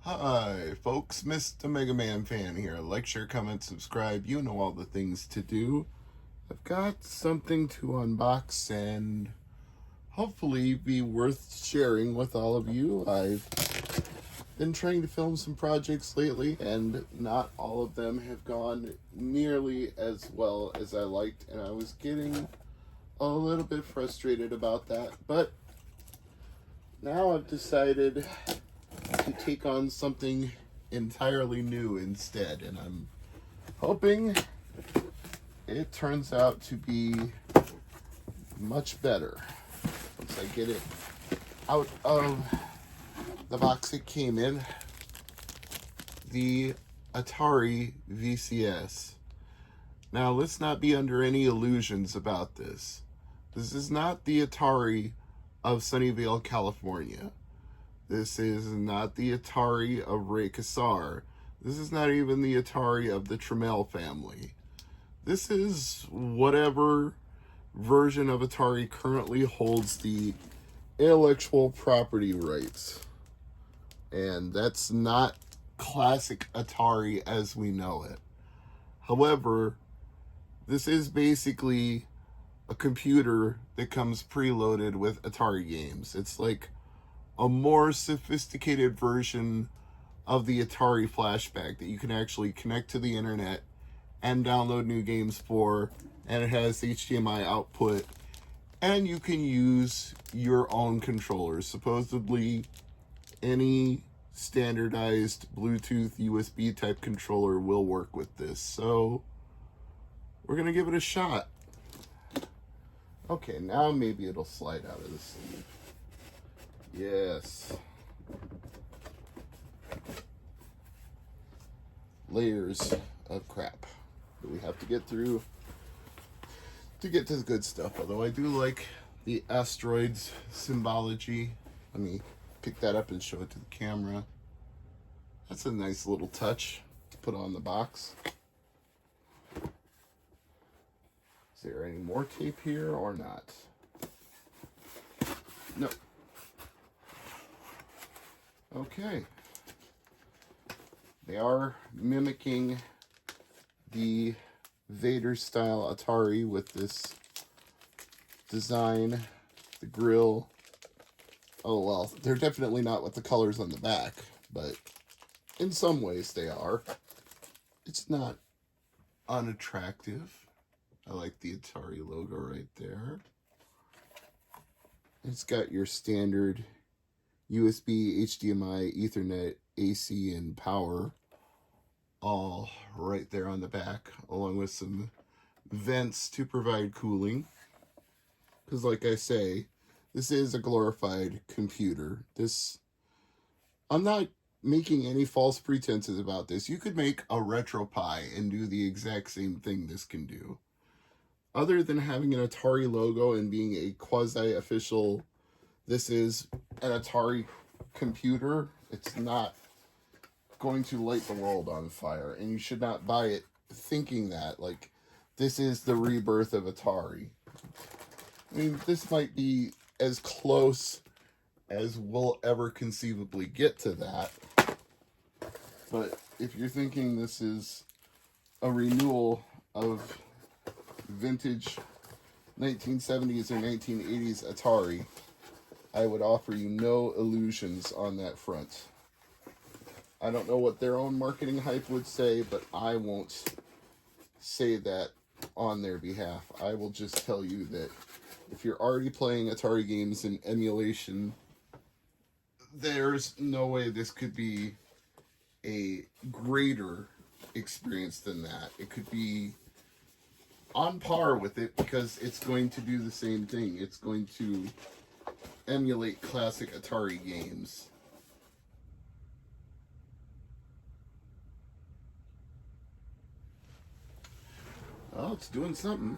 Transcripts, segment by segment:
Hi, folks. Mr. MegaManFan here. Like, share, comment, subscribe. You know all the things to do. I've got something to unbox and hopefully be worth sharing with all of you. I've been trying to film some projects lately, and not all of them have gone nearly as well as I liked, and I was getting a little bit frustrated about that. But now I've decided to take on something entirely new instead, and I'm hoping it turns out to be much better once I get it out of the box it came in. The Atari VCS. Now, let's not be under any illusions about this. This is not the Atari of Sunnyvale, California. This is not the Atari of Ray Kassar. This is not even the Atari of the Trammell family. This is whatever version of Atari currently holds the intellectual property rights. And that's not classic Atari as we know it. However, this is basically a computer that comes preloaded with Atari games. It's like a more sophisticated version of the Atari Flashback that you can actually connect to the internet and download new games for, and it has HDMI output, and you can use your own controllers. Supposedly any standardized Bluetooth USB type controller will work with this, so we're gonna give it a shot. Okay, now maybe it'll slide out of the sleeve. Yes. Layers of crap that we have to get through to get to the good stuff. Although I do like the asteroids symbology. Let me pick that up and show it to the camera. That's a nice little touch to put on the box. Is there any more tape here or not? No. Okay. They are mimicking the Vader style Atari with this design, the grill. Oh, well, they're definitely not with the colors on the back, but in some ways they are. It's not unattractive. I like the Atari logo right there. It's got your standard USB, HDMI, Ethernet, AC, and power all right there on the back, along with some vents to provide cooling. Because like I say, this is a glorified computer. I'm not making any false pretenses about this. You could make a RetroPie and do the exact same thing this can do. Other than having an Atari logo and being a quasi-official, this is an Atari computer, it's not going to light the world on fire. And you should not buy it thinking that, like, this is the rebirth of Atari. I mean, this might be as close as we'll ever conceivably get to that. But if you're thinking this is a renewal of vintage 1970s or 1980s Atari, I would offer you no illusions on that front. I don't know what their own marketing hype would say, but I won't say that on their behalf. I will just tell you that if you're already playing Atari games in emulation, there's no way this could be a greater experience than that. It could be on par with it because it's going to do the same thing. It's going to emulate classic Atari games. Oh, it's doing something.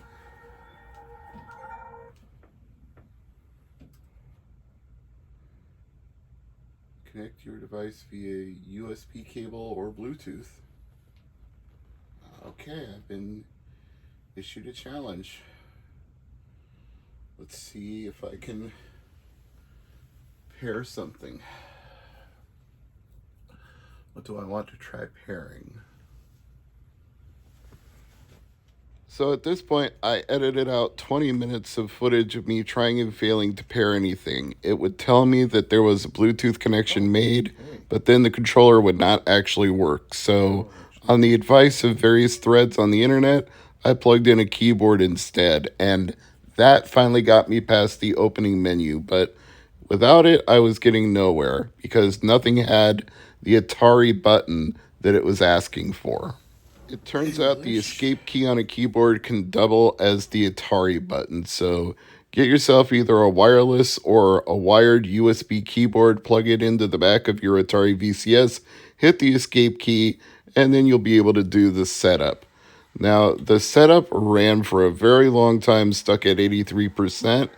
Connect your device via USB cable or Bluetooth. Okay, I've been issued a challenge. Let's see if I can pair something. What do I want to try pairing? So at this point, I edited out 20 minutes of footage of me trying and failing to pair anything. It would tell me that there was a Bluetooth connection made, but then the controller would not actually work. So, on the advice of various threads on the internet, I plugged in a keyboard instead, and that finally got me past the opening menu. But without it, I was getting nowhere because nothing had the Atari button that it was asking for. It turns out the escape key on a keyboard can double as the Atari button, so get yourself either a wireless or a wired USB keyboard, plug it into the back of your Atari VCS, hit the escape key, and then you'll be able to do the setup. Now, the setup ran for a very long time, stuck at 83%,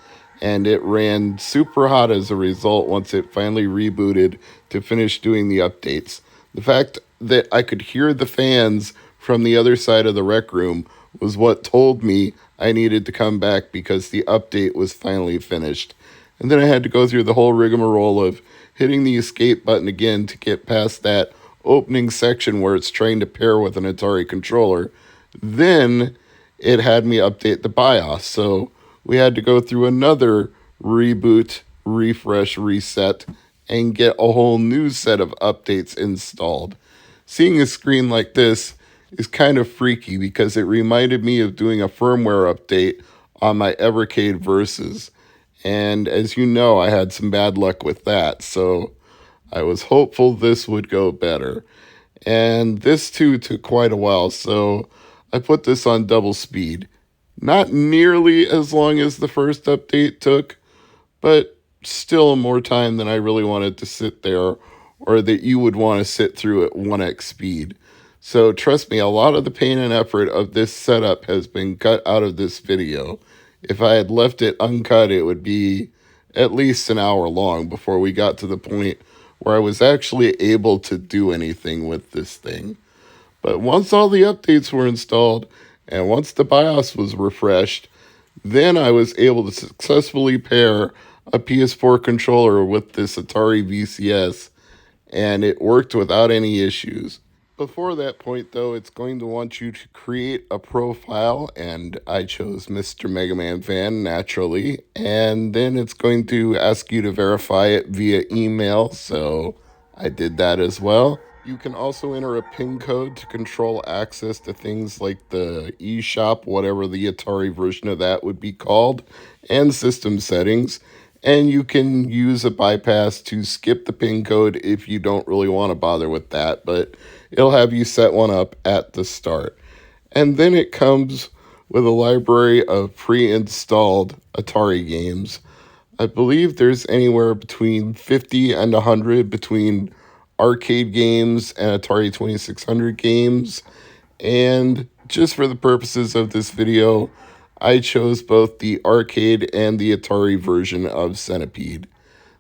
and it ran super hot as a result once it finally rebooted to finish doing the updates. The fact that I could hear the fans from the other side of the rec room was what told me I needed to come back because the update was finally finished. And then I had to go through the whole rigmarole of hitting the escape button again to get past that opening section where it's trying to pair with an Atari controller. Then it had me update the BIOS, so we had to go through another reboot, refresh, reset, and get a whole new set of updates installed. Seeing a screen like this is kind of freaky because it reminded me of doing a firmware update on my Evercade Versus. And as you know, I had some bad luck with that, so I was hopeful this would go better. And this too took quite a while, so I put this on double speed. Not nearly as long as the first update took, but still more time than I really wanted to sit there or that you would want to sit through at 1x speed. So trust me, a lot of the pain and effort of this setup has been cut out of this video. If I had left it uncut, it would be at least an hour long before we got to the point where I was actually able to do anything with this thing. But once all the updates were installed and once the BIOS was refreshed, then I was able to successfully pair a PS4 controller with this Atari VCS, and it worked without any issues. Before that point, though, it's going to want you to create a profile, and I chose Mr. MegaManFan naturally, and then it's going to ask you to verify it via email, so I did that as well. You can also enter a PIN code to control access to things like the eShop, whatever the Atari version of that would be called, and system settings. And you can use a bypass to skip the PIN code if you don't really want to bother with that, but it'll have you set one up at the start. And then it comes with a library of pre-installed Atari games. I believe there's anywhere between 50 and 100 between arcade games and Atari 2600 games. And just for the purposes of this video, I chose both the arcade and the Atari version of Centipede.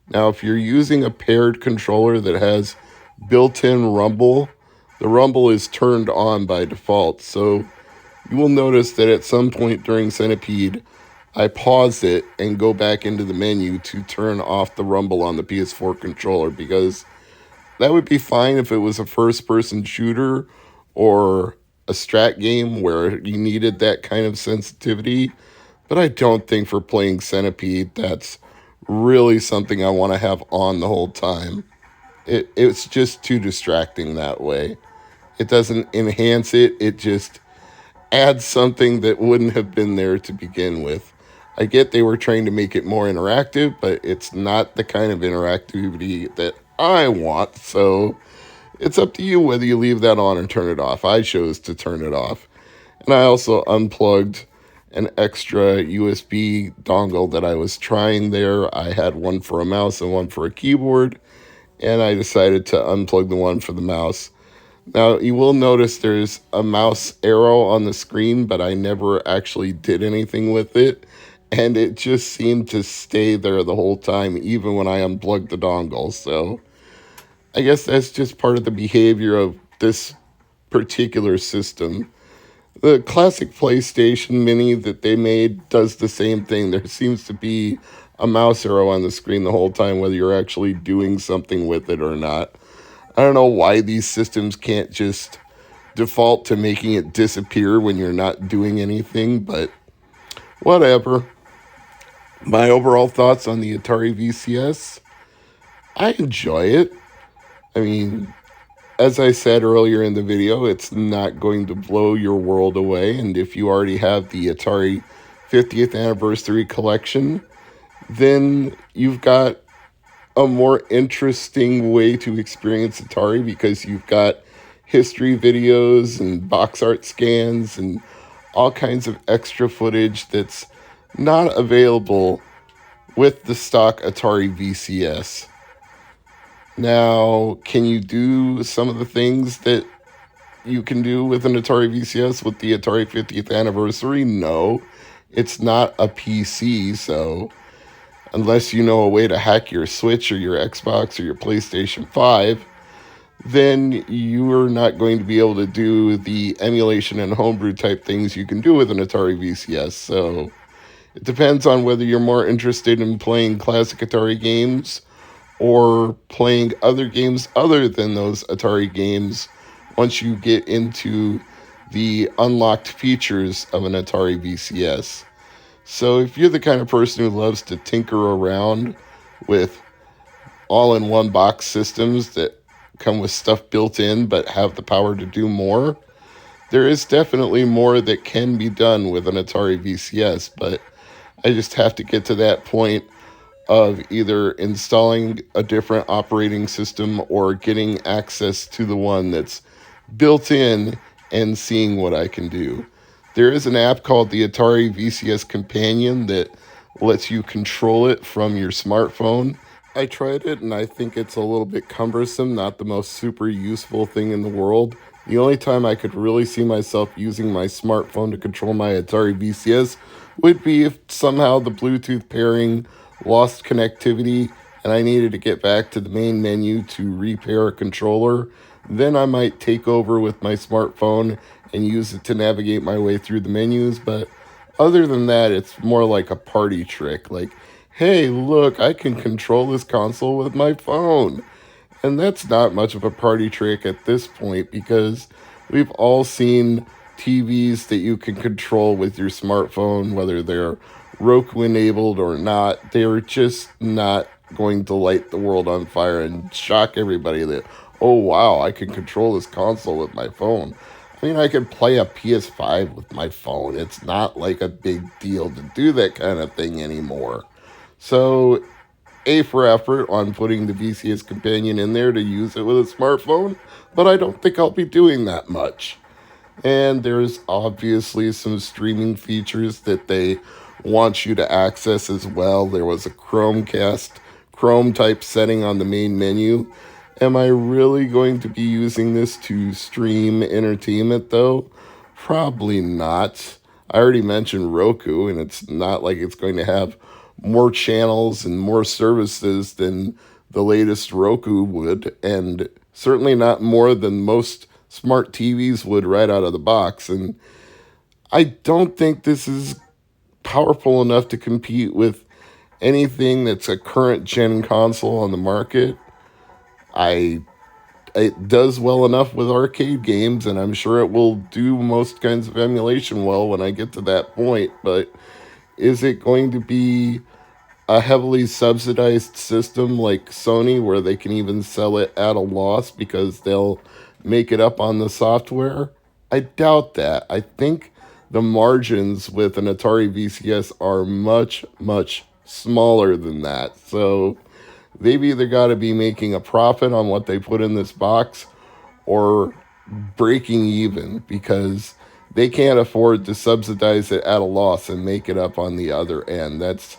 Now, if you're using a paired controller that has built-in rumble, the rumble is turned on by default. So you will notice that at some point during Centipede, I pause it and go back into the menu to turn off the rumble on the PS4 controller, because that would be fine if it was a first-person shooter or a strat game where you needed that kind of sensitivity. But I don't think for playing Centipede that's really something I want to have on the whole time. It's just too distracting that way. It doesn't enhance it, it just adds something that wouldn't have been there to begin with. I get they were trying to make it more interactive, but it's not the kind of interactivity that I want, so it's up to you whether you leave that on or turn it off. I chose to turn it off. And I also unplugged an extra USB dongle that I was trying there. I had one for a mouse and one for a keyboard, and I decided to unplug the one for the mouse. Now, you will notice there's a mouse arrow on the screen, but I never actually did anything with it, and it just seemed to stay there the whole time, even when I unplugged the dongle. So I guess that's just part of the behavior of this particular system. The classic PlayStation Mini that they made does the same thing. There seems to be a mouse arrow on the screen the whole time, whether you're actually doing something with it or not. I don't know why these systems can't just default to making it disappear when you're not doing anything, but whatever. My overall thoughts on the Atari VCS, I enjoy it. I mean, as I said earlier in the video, it's not going to blow your world away, and if you already have the Atari 50th Anniversary Collection, then you've got a more interesting way to experience Atari because you've got history videos and box art scans and all kinds of extra footage that's not available with the stock Atari VCS. Now, can you do some of the things that you can do with an Atari VCS with the Atari 50th Anniversary? No, it's not a PC, so unless you know a way to hack your Switch or your Xbox or your PlayStation 5, then you are not going to be able to do the emulation and homebrew type things you can do with an Atari VCS. So it depends on whether you're more interested in playing classic Atari games or playing other games other than those Atari games once you get into the unlocked features of an Atari VCS. So if you're the kind of person who loves to tinker around with all-in-one box systems that come with stuff built in but have the power to do more, there is definitely more that can be done with an Atari VCS, but I just have to get to that point of either installing a different operating system or getting access to the one that's built in and seeing what I can do. There is an app called the Atari VCS Companion that lets you control it from your smartphone. I tried it and I think it's a little bit cumbersome, not the most super useful thing in the world. The only time I could really see myself using my smartphone to control my Atari VCS would be if somehow the Bluetooth pairing lost connectivity and I needed to get back to the main menu to repair a controller. Then I might take over with my smartphone and use it to navigate my way through the menus. But other than that, it's more like a party trick. Like, hey, look, I can control this console with my phone. And that's not much of a party trick at this point because we've all seen TVs that you can control with your smartphone, whether they're Roku enabled or not. They're just not going to light the world on fire and shock everybody that, oh wow, I can control this console with my phone. I mean, I can play a PS5 with my phone. It's not like a big deal to do that kind of thing anymore. So, A for effort on putting the VCS Companion in there to use it with a smartphone, but I don't think I'll be doing that much. And there's obviously some streaming features that they want you to access as well. There was a Chromecast, Chrome type setting on the main menu. Am I really going to be using this to stream entertainment though? Probably not. I already mentioned Roku, and it's not like it's going to have more channels and more services than the latest Roku would, and certainly not more than most smart TVs would right out of the box. And I don't think this is powerful enough to compete with anything that's a current gen console on the market. It does well enough with arcade games, and I'm sure it will do most kinds of emulation well when I get to that point, but is it going to be a heavily subsidized system like Sony where they can even sell it at a loss because they'll make it up on the software? I doubt that. I think the margins with an Atari VCS are much, much smaller than that. So they've either got to be making a profit on what they put in this box or breaking even because they can't afford to subsidize it at a loss and make it up on the other end. That's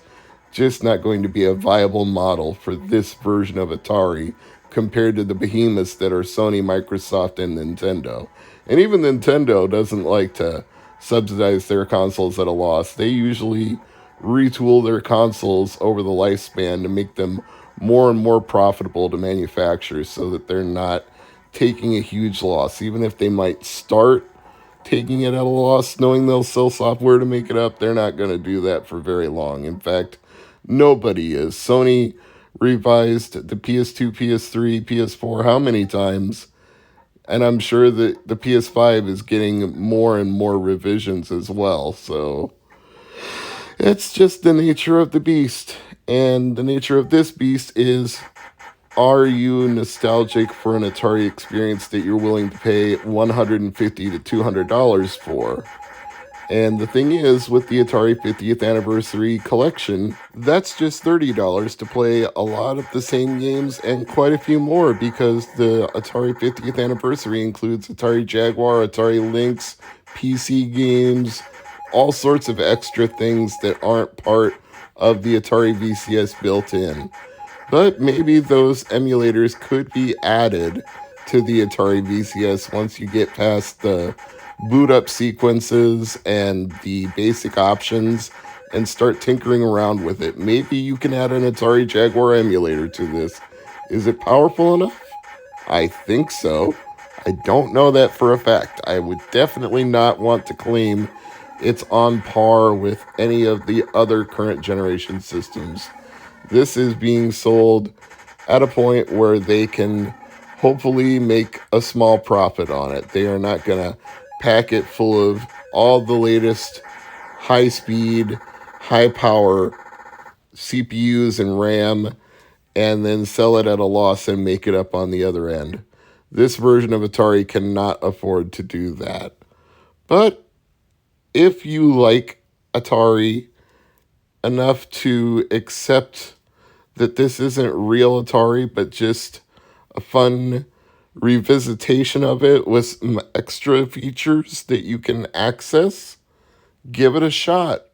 just not going to be a viable model for this version of Atari compared to the behemoths that are Sony, Microsoft, and Nintendo. And even Nintendo doesn't like to subsidize their consoles at a loss. They usually retool their consoles over the lifespan to make them more and more profitable to manufacture so that they're not taking a huge loss. Even if they might start taking it at a loss, knowing they'll sell software to make it up, they're not going to do that for very long. In fact, nobody is. Sony revised the PS2, PS3, PS4 how many times? And I'm sure that the PS5 is getting more and more revisions as well. So it's just the nature of the beast. And the nature of this beast is, are you nostalgic for an Atari experience that you're willing to pay $150 to $200 for? And the thing is, with the Atari 50th Anniversary Collection, that's just $30 to play a lot of the same games and quite a few more, because the Atari 50th Anniversary includes Atari Jaguar, Atari Lynx, PC games, all sorts of extra things that aren't part of the Atari VCS built in. But maybe those emulators could be added to the Atari VCS once you get past the boot up sequences and the basic options and start tinkering around with it. Maybe you can add an Atari Jaguar emulator to this. Is it powerful enough? I think so. I don't know that for a fact. I would definitely not want to claim it's on par with any of the other current generation systems. This is being sold at a point where they can hopefully make a small profit on it. They are not going to pack it full of all the latest high speed, high power CPUs and RAM and then sell it at a loss and make it up on the other end. This version of Atari cannot afford to do that. But if you like Atari enough to accept that this isn't real Atari, but just a fun revisitation of it with some extra features that you can access, give it a shot.